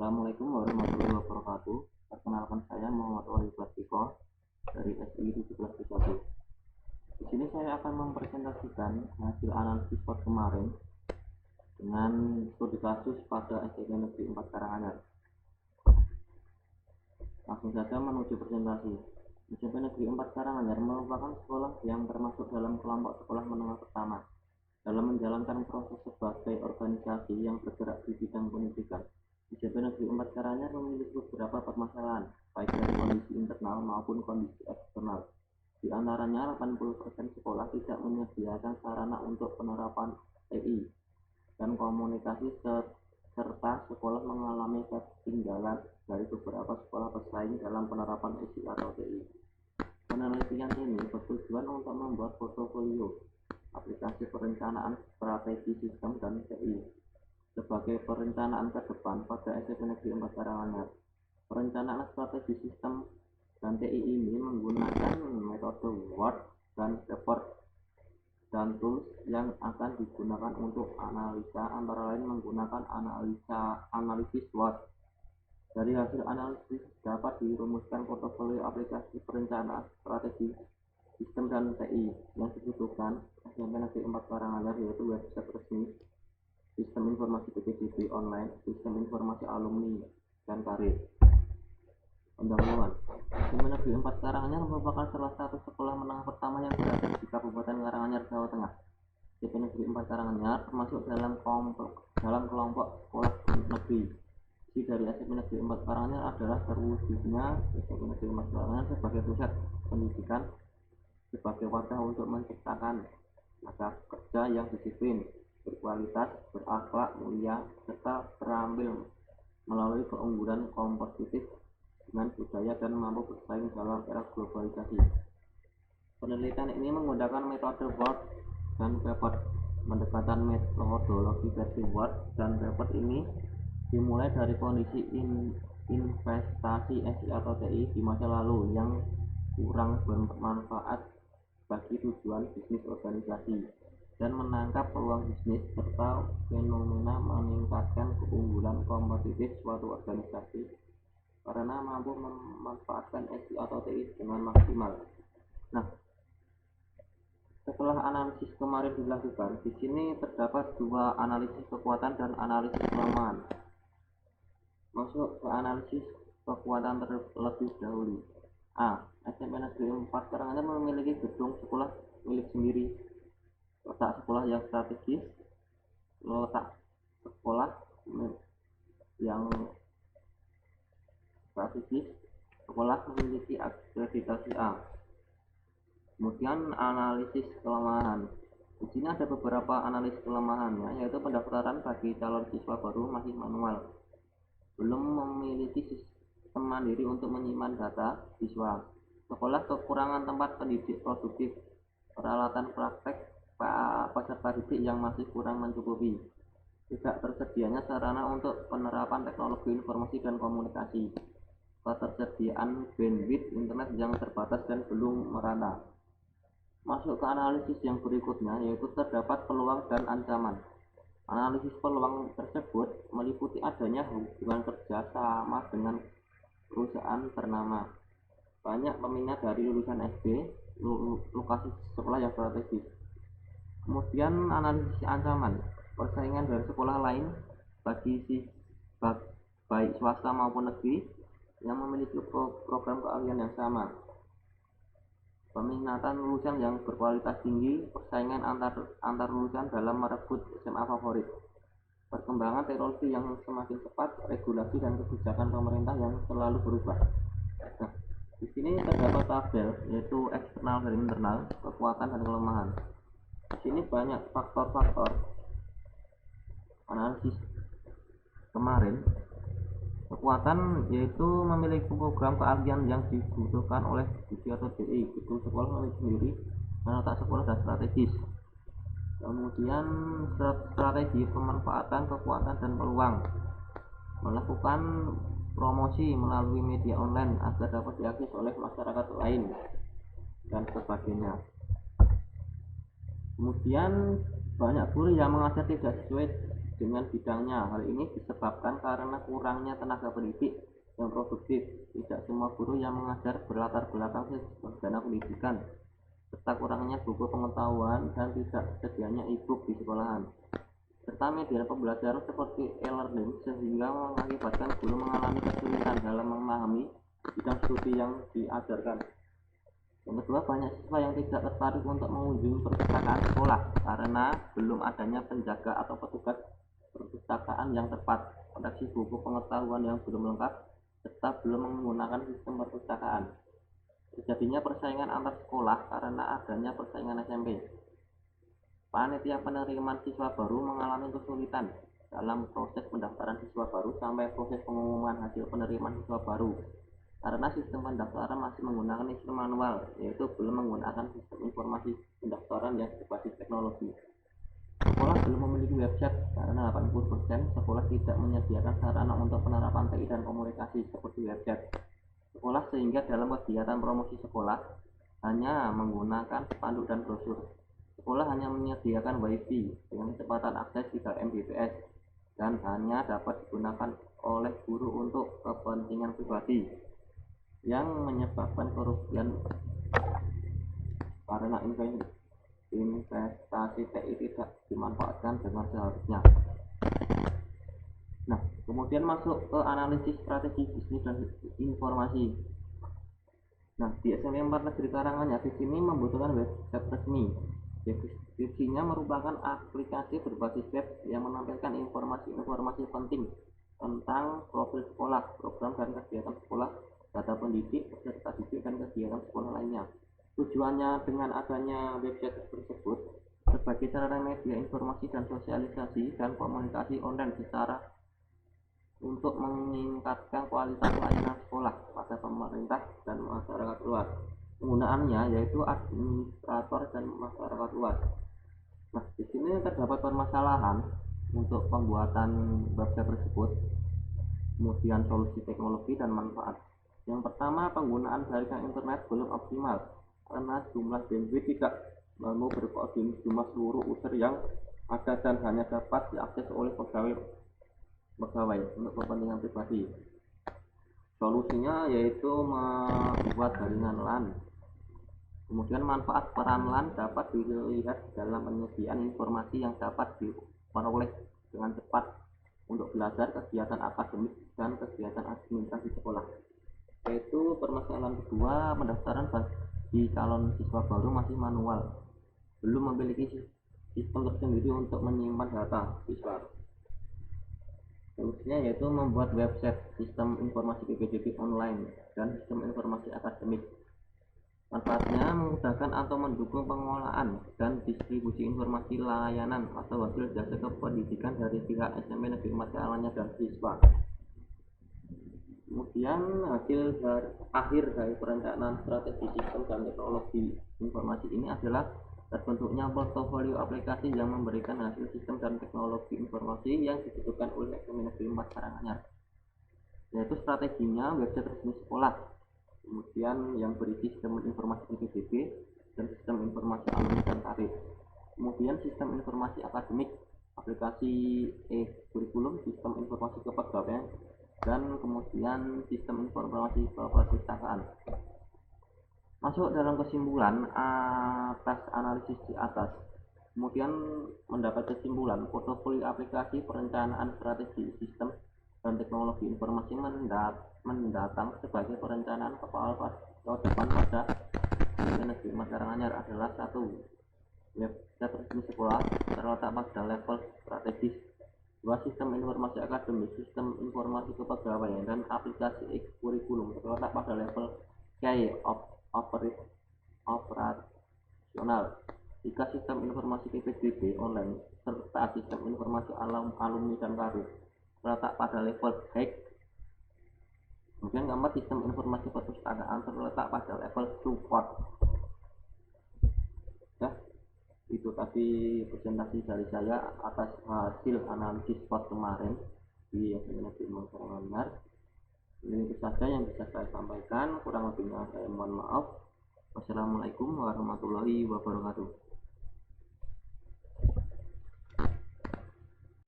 Assalamualaikum warahmatullahi wabarakatuh. Perkenalkan, saya Muhammad Wahyu Prasetyo dari SI 1731. Di sini saya akan mempresentasikan hasil analisis SWOT kemarin dengan studi kasus pada SMP Negeri 4 Karanganyar. Langsung saja menuju presentasi. SMP Negeri 4 Karanganyar merupakan sekolah yang termasuk dalam kelompok sekolah menengah pertama dalam menjalankan proses sebagai organisasi yang bergerak di bidang pendidikan. SMP Negeri 4 Karanganyar memiliki beberapa permasalahan, baik dari kondisi internal maupun kondisi eksternal. Di antaranya, 80% sekolah tidak menyediakan sarana untuk penerapan TI dan komunikasi, serta sekolah mengalami ketinggalan dari beberapa sekolah pesaing dalam penerapan SI atau TI. Penelitian ini bertujuan untuk membuat portofolio aplikasi perencanaan strategi sistem dan TI sebagai perencanaan ke depan pada SMP Negeri 4 Karanganyar. Perencanaan strategi sistem dan TI ini menggunakan metode Word dan Report dan tools yang akan digunakan untuk analisa, antara lain menggunakan analisis SWOT. Dari hasil analisis dapat dirumuskan portofolio aplikasi perencanaan strategi sistem dan TI yang dibutuhkan SMP Negeri 4 Karanganyar, yaitu website resmi, sistem informasi PPDB online, sistem informasi alumni dan karir. Pendahuluan. SMP Negeri 4 Karanganyar merupakan salah satu sekolah menengah pertama yang berada di Kabupaten Karanganyar, Jawa Tengah. SMP Negeri 4 Karanganyar termasuk dalam kelompok sekolah negeri. Isi dari SMP Negeri 4 Karanganyar adalah terwujudnya SMP Negeri 4 Karanganyar sebagai pusat pendidikan, sebagai wadah untuk menciptakan tenaga kerja yang disiplin, berkualitas, berakhlak mulia, serta terampil melalui keunggulan kompetitif dengan budaya dan mampu bersaing dalam era globalisasi. Penelitian ini menggunakan metode Word dan Report. Pendekatan metodologi versi Word dan Report ini dimulai dari kondisi investasi SI atau TI di masa lalu yang kurang bermanfaat bagi tujuan bisnis organisasi, dan menangkap peluang bisnis serta fenomena meningkatkan keunggulan kompetitif suatu organisasi karena mampu memanfaatkan SI atau TI dengan maksimal. Nah, setelah analisis kemarin dilakukan, di sini terdapat dua analisis kekuatan dan analisis kelemahan. Masuk ke analisis kekuatan terlebih dahulu. A. SMP Negeri 4 Karanganyar memiliki gedung sekolah milik sendiri, letak sekolah yang strategis, letak sekolah yang strategis, sekolah memiliki akreditasi A. Kemudian analisis kelemahan. Di sini ada beberapa analisis kelemahannya, yaitu pendaftaran bagi calon siswa baru masih manual, belum memiliki sistem mandiri untuk menyimpan data siswa, sekolah kekurangan tempat pendidik produktif, peralatan praktek peserta didik yang masih kurang mencukupi, tidak tersedianya sarana untuk penerapan teknologi informasi dan komunikasi, ketersediaan bandwidth internet yang terbatas dan belum merata. Masuk ke analisis yang berikutnya, yaitu terdapat peluang dan ancaman. Analisis peluang tersebut meliputi adanya hubungan kerja sama dengan perusahaan ternama, banyak peminat dari lulusan SD, lokasi sekolah yang strategis. Kemudian analisis ancaman, persaingan dari sekolah lain bagi baik swasta maupun negeri yang memiliki program keahlian yang sama, peminatan lulusan yang berkualitas tinggi, persaingan antar lulusan dalam merebut SMA favorit, perkembangan teknologi yang semakin cepat, regulasi dan kebijakan pemerintah yang selalu berubah. Nah, di sini terdapat tabel, yaitu eksternal dan internal, kekuatan dan kelemahan. Di sini banyak faktor-faktor analisis kemarin. Kekuatan yaitu memiliki program keahlian yang dibutuhkan oleh studi atau DI, gedung sekolah milik sendiri, dan letak sekolah dan strategis. Kemudian strategi pemanfaatan kekuatan dan peluang, melakukan promosi melalui media online agar dapat diakses oleh masyarakat lain dan sebagainya. Kemudian banyak guru yang mengajar tidak sesuai dengan bidangnya. Hal ini disebabkan karena kurangnya tenaga pendidik yang produktif. Tidak semua guru yang mengajar berlatar belakang sarjana pendidikan, serta kurangnya buku pengetahuan dan tidak sedianya e-book di sekolahan, serta media pembelajaran seperti e-learning, sehingga mengakibatkan guru mengalami kesulitan dalam memahami bidang studi yang diajarkan. Yang kedua, banyak siswa yang tidak tertarik untuk mengunjungi perpustakaan sekolah karena belum adanya penjaga atau petugas perpustakaan yang tepat, koleksi buku pengetahuan yang belum lengkap, serta belum menggunakan sistem perpustakaan. Terjadinya persaingan antar sekolah karena adanya persaingan SMP. Panitia penerimaan siswa baru mengalami kesulitan dalam proses pendaftaran siswa baru sampai proses pengumuman hasil penerimaan siswa baru, karena sistem pendaftaran masih menggunakan sistem manual, yaitu belum menggunakan sistem informasi pendaftaran yang berbasis teknologi. Sekolah belum memiliki website karena 80% sekolah tidak menyediakan sarana untuk penerapan TI dan komunikasi seperti website sekolah, sehingga dalam kegiatan promosi sekolah hanya menggunakan spanduk dan brosur. Sekolah hanya menyediakan WiFi dengan kecepatan akses 3 Mbps dan hanya dapat digunakan oleh guru untuk kepentingan pribadi, yang menyebabkan kerugian karena investasi TI tidak dimanfaatkan dengan seharusnya. Nah, kemudian masuk ke analisis strategi bisnis dan informasi. Nah, di SMP 4 Negeri Karanganyar di sini membutuhkan website resmi. Deskripsinya merupakan aplikasi berbasis web yang menampilkan informasi-informasi penting tentang profil sekolah, program dan kegiatan sekolah, data pendidik, peserta didik, dan kegiatan sekolah lainnya. Tujuannya dengan adanya website tersebut sebagai sarana media informasi dan sosialisasi dan komunikasi online secara untuk meningkatkan kualitas pelayanan sekolah pada pemerintah dan masyarakat luas. Penggunaannya yaitu administrator dan masyarakat luas. Nah, di sini terdapat permasalahan untuk pembuatan website tersebut, kemudian solusi teknologi dan manfaat. Yang pertama, penggunaan jaringan internet belum optimal karena jumlah bandwidth tidak mampu berkoordinasi jumlah seluruh user yang ada dan hanya dapat diakses oleh pegawai untuk kepentingan pribadi. Solusinya yaitu membuat jaringan LAN. Kemudian manfaat peran LAN dapat dilihat dalam penyediaan informasi yang dapat diperoleh dengan cepat untuk belajar, kegiatan akademik, dan kegiatan administrasi sekolah. Yaitu permasalahan kedua, pendaftaran bagi calon siswa baru masih manual, belum memiliki sistem tersendiri untuk menyimpan data siswa. Solusinya yaitu membuat website, sistem informasi PPDB online, dan sistem informasi akademik. Manfaatnya memudahkan atau mendukung pengolahan dan distribusi informasi layanan atau hasil jasa kependidikan dari pihak SMP Negeri 4 Karanganyar dan siswa. Kemudian hasil akhir dari perencanaan strategi sistem dan teknologi informasi ini adalah terbentuknya portofolio aplikasi yang memberikan hasil sistem dan teknologi informasi yang dibutuhkan oleh SMP Negeri 4 Karanganyar, yaitu strateginya website resmi sekolah, kemudian yang berisi sistem informasi PPDB dan sistem informasi alumni dan karir, kemudian sistem informasi akademik, aplikasi e-kurikulum, sistem informasi kepegawaian, dan kemudian sistem informasi perpustakaan. Masuk dalam kesimpulan atas analisis di atas, kemudian mendapat kesimpulan portofolio aplikasi perencanaan strategi sistem dan teknologi informasi mendatang sebagai perencanaan kepala depan pada Negeri 4 Karanganyar adalah: 1. Website resmi sekolah terletak pada level strategis. 2. Sistem informasi akademik, sistem informasi kepegawaian, dan aplikasi e-kurikulum terletak pada level key operasional. 3. Sistem informasi PPDB online serta sistem informasi alumni dan karir terletak pada level high. Kemudian keempat, sistem informasi perpustakaan terletak pada level support. Ya, itu tadi presentasi dari saya atas hasil analisis SWOT kemarin di SMP Negeri 4 Karanganyar. Ini saja yang bisa saya sampaikan, kurang lebihnya saya mohon maaf. Wassalamualaikum warahmatullahi wabarakatuh.